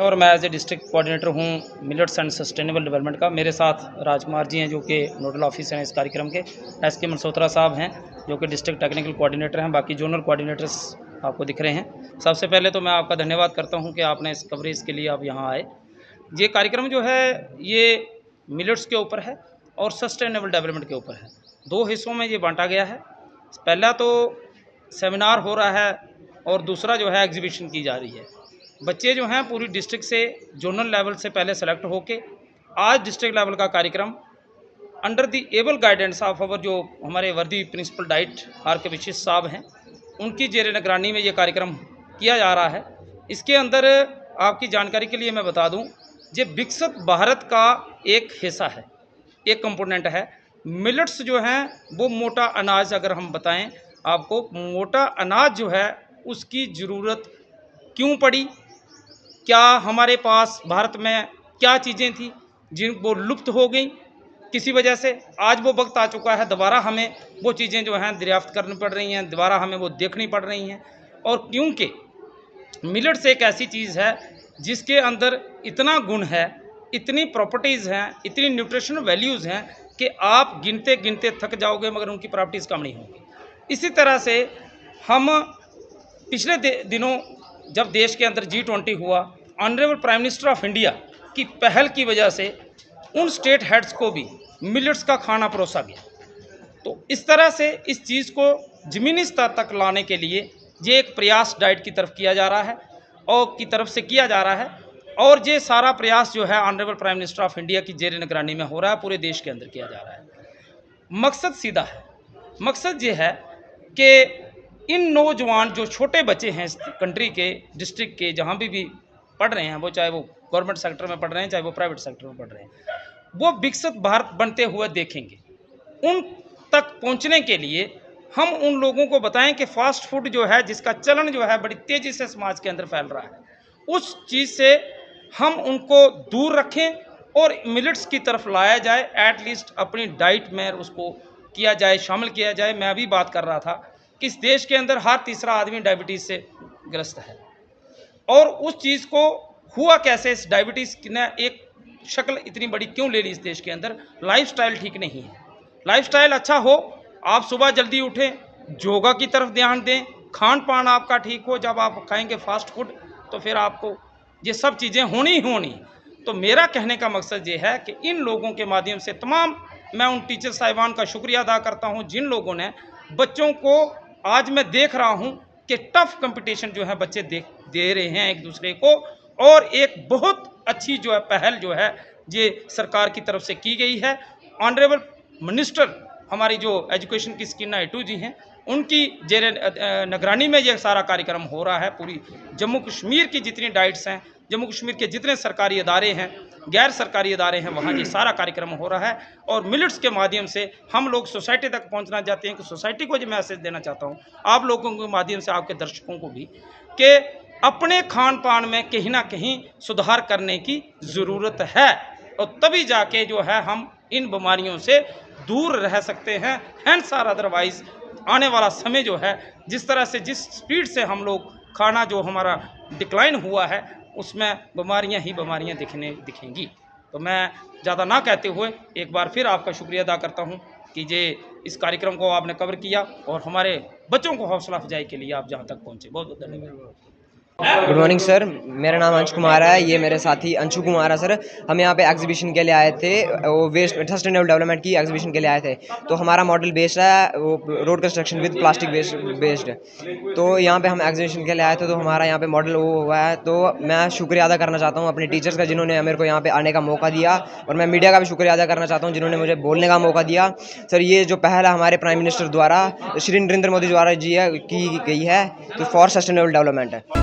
और मैं as a district coordinator हूँ मिलेट्स एंड सस्टेनेबल डेवलपमेंट का। मेरे साथ राजकुमार जी हैं जो कि नोडल ऑफिसर हैं इस कार्यक्रम के। एस के मनसोत्रा साहब हैं जो कि डिस्ट्रिक्ट टेक्निकल कोऑर्डिनेटर हैं। बाकी जोनल कोऑर्डिनेटर्स आपको दिख रहे हैं। सबसे पहले तो मैं आपका धन्यवाद करता हूँ कि आपने इस कवरेज के लिए आप यहाँ आए। ये कार्यक्रम जो है ये मिलेट्स के ऊपर है और सस्टेनेबल डेवलपमेंट के ऊपर है। दो हिस्सों में ये बांटा गया है। पहला तो सेमिनार हो रहा है और दूसरा जो है एग्जीबिशन की जा रही है। बच्चे जो हैं पूरी डिस्ट्रिक्ट से जोनल लेवल से पहले सेलेक्ट होके आज डिस्ट्रिक्ट लेवल का कार्यक्रम under the able guidance of our जो हमारे वर्दी प्रिंसिपल डाइट आर के विशिष्ट साहब हैं, उनकी जेर निगरानी में ये कार्यक्रम किया जा रहा है। इसके अंदर आपकी जानकारी के लिए मैं बता दूं, ये विकसित भारत का एक हिस्सा है, एक कंपोनेंट है। मिलेट्स जो हैं वो मोटा अनाज, अगर हम बताएं आपको, मोटा अनाज जो है उसकी ज़रूरत क्यों पड़ी, क्या हमारे पास भारत में क्या चीज़ें थी जिन वो लुप्त हो गई किसी वजह से। आज वो वक्त आ चुका है, दोबारा हमें वो चीज़ें जो हैं दरियाफ्त करनी पड़ रही हैं, दोबारा हमें वो देखनी पड़ रही हैं। और क्योंकि मिलेट्स एक ऐसी चीज़ है जिसके अंदर इतना गुण है, इतनी प्रॉपर्टीज़ हैं, इतनी न्यूट्रिशनल वैल्यूज़ हैं कि आप गिनते गिनते थक जाओगे मगर उनकी प्रॉपर्टीज़ कम नहीं होंगी। इसी तरह से हम पिछले दिनों जब देश के अंदर G20 हुआ, honourable prime minister of India की पहल की वजह से उन स्टेट हेड्स को भी मिलेट्स का खाना परोसा गया। तो इस तरह से इस चीज़ को ज़मीनी स्तर तक लाने के लिए ये एक प्रयास डाइट की तरफ किया जा रहा है और की तरफ से किया जा रहा है। और ये सारा प्रयास जो है honourable prime minister of India की जेर निगरानी में हो रहा है, पूरे देश के अंदर किया जा रहा है। मकसद सीधा है, मकसद ये है कि इन नौजवान जो छोटे बच्चे हैं इस कंट्री के, डिस्ट्रिक्ट के, जहाँ भी पढ़ रहे हैं, वो चाहे वो गवर्नमेंट सेक्टर में पढ़ रहे हैं चाहे वो प्राइवेट सेक्टर में पढ़ रहे हैं, वो विकसित भारत बनते हुए देखेंगे। उन तक पहुँचने के लिए हम उन लोगों को बताएं कि फास्ट फूड जो है, जिसका चलन जो है बड़ी तेज़ी से समाज के अंदर फैल रहा है, उस चीज़ से हम उनको दूर रखें और मिलेट्स की तरफ लाया जाए। एटलीस्ट अपनी डाइट में उसको किया जाए, शामिल किया जाए। मैं अभी बात कर रहा था कि इस देश के अंदर हर तीसरा आदमी डायबिटीज़ से ग्रस्त है। और उस चीज़ को हुआ कैसे, इस डायबिटीज़ ने एक शक्ल इतनी बड़ी क्यों ले ली इस देश के अंदर? लाइफस्टाइल ठीक नहीं है। लाइफस्टाइल अच्छा हो, आप सुबह जल्दी उठें, योगा की तरफ ध्यान दें, खान पान आपका ठीक हो। जब आप खाएंगे फास्ट फूड तो फिर आपको ये सब चीज़ें होनी ही होनी। तो मेरा कहने का मकसद ये है कि इन लोगों के माध्यम से तमाम, मैं उन टीचर साहिबान का शुक्रिया अदा करता हूँ जिन लोगों ने बच्चों को, आज मैं देख रहा हूँ कि टफ कंपटीशन जो है बच्चे दे रहे हैं एक दूसरे को। और एक बहुत अच्छी जो है पहल जो है ये सरकार की तरफ से की गई है। ऑनरेबल मिनिस्टर हमारी जो एजुकेशन की स्कीना इटू जी हैं, उनकी जेर निगरानी में ये सारा कार्यक्रम हो रहा है। पूरी जम्मू कश्मीर की जितनी डाइट्स हैं, जम्मू कश्मीर के जितने सरकारी इदारे हैं, गैर सरकारी इदारे हैं, वहाँ ये सारा कार्यक्रम हो रहा है। और मिलेट्स के माध्यम से हम लोग सोसाइटी तक पहुँचना चाहते हैं कि सोसाइटी को जो मैसेज देना चाहता हूँ आप लोगों के माध्यम से, आपके दर्शकों को भी, कि अपने खान पान में कहीं ना कहीं सुधार करने की ज़रूरत है। और तभी जाके जो है हम इन बीमारियों से दूर रह सकते हैं। हैंस आर अदरवाइज आने वाला समय जो है, जिस तरह से, जिस स्पीड से हम लोग खाना जो हमारा डिक्लाइन हुआ है, उसमें बीमारियां ही बीमारियां दिखेंगी। तो मैं ज़्यादा ना कहते हुए एक बार फिर आपका शुक्रिया अदा करता हूं कि ये इस कार्यक्रम को आपने कवर किया और हमारे बच्चों को हौसला अफजाई के लिए आप जहां तक पहुंचे, बहुत बहुत धन्यवाद। गुड मॉर्निंग सर, मेरा नाम अंशु कुमार है, ये मेरे साथी अंशु कुमार है सर। हम यहाँ पे एग्जीबिशन के लिए आए थे, वो वेस्ट सस्टेनेबल डेवलपमेंट की एग्जीबिशन के लिए आए थे। तो हमारा मॉडल बेस्ड है वो road construction with plastic based. तो यहाँ पे हम एग्जीबिशन के लिए आए थे, तो हमारा यहाँ पे मॉडल वो हुआ है। तो मैं शुक्रिया अदा करना चाहता हूँ अपने टीचर्स का जिन्होंने मेरे को यहाँ पे आने का मौका दिया, और मैं मीडिया का भी शुक्रिया अदा करना चाहता हूँ जिन्होंने मुझे बोलने का मौका दिया। सर, ये जो पहल है हमारे प्राइम मिनिस्टर द्वारा, श्री नरेंद्र मोदी द्वारा की गई है, तो फॉर सस्टेनेबल डेवलपमेंट है।